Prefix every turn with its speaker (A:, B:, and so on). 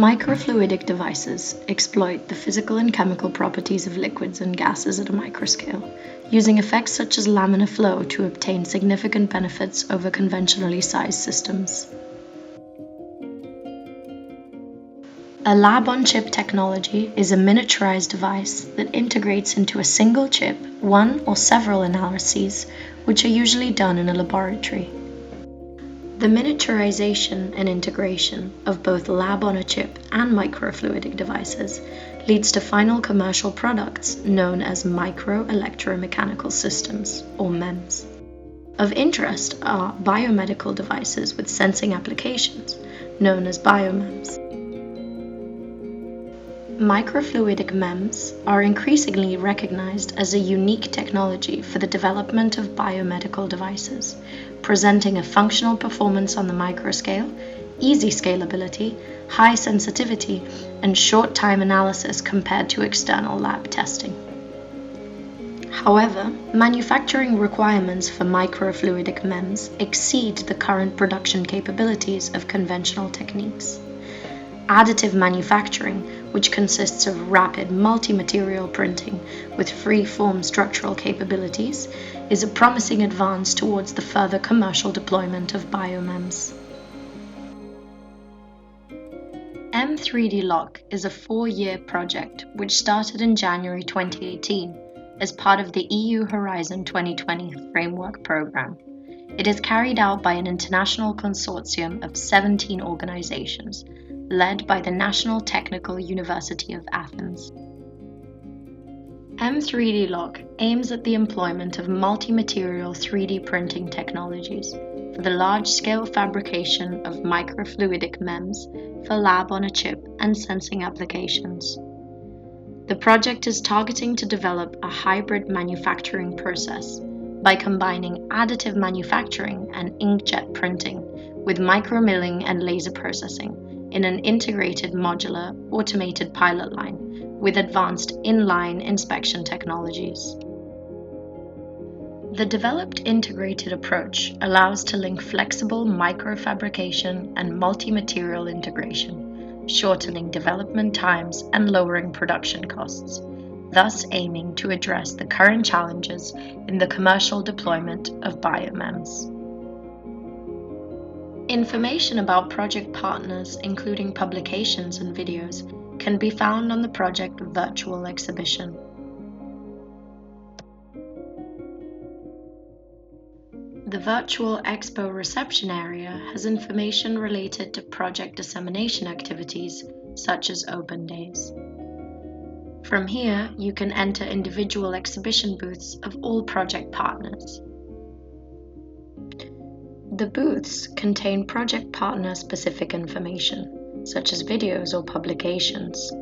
A: Microfluidic devices exploit the physical and chemical properties of liquids and gases at a microscale, using effects such as laminar flow to obtain significant benefits over conventionally sized systems. A lab-on-chip technology is a miniaturized device that integrates into a single chip one or several analyses, which are usually done in a laboratory. The miniaturization and integration of both lab-on-a-chip and microfluidic devices leads to final commercial products known as micro-electromechanical systems, or MEMS. Of interest are biomedical devices with sensing applications, known as biomems. Microfluidic MEMS are increasingly recognized as a unique technology for the development of biomedical devices, presenting a functional performance on the microscale, easy scalability, high sensitivity, and short time analysis compared to external lab testing. However, manufacturing requirements for microfluidic MEMS exceed the current production capabilities of conventional techniques. Additive manufacturing, which consists of rapid multimaterial printing with free-form structural capabilities, is a promising advance towards the further commercial deployment of biomems. M3DLoC is a 4-year project which started in January 2018 as part of the EU Horizon 2020 framework program. It is carried out by an international consortium of 17 organizations, led by the National Technical University of Athens. M3DLoC aims at the employment of multimaterial 3D printing technologies for the large-scale fabrication of microfluidic MEMS for lab-on-a-chip and sensing applications. The project is targeting to develop a hybrid manufacturing process by combining additive manufacturing and inkjet printing with micromilling and laser processing in an integrated modular automated pilot line with advanced in-line inspection technologies. The developed integrated approach allows to link flexible microfabrication and multi-material integration, shortening development times and lowering production costs, thus aiming to address the current challenges in the commercial deployment of biomems. Information about project partners, including publications and videos, can be found on the project virtual exhibition. The virtual expo reception area has information related to project dissemination activities, such as open days. From here, you can enter individual exhibition booths of all project partners. The booths contain project partner-specific information, such as videos or publications,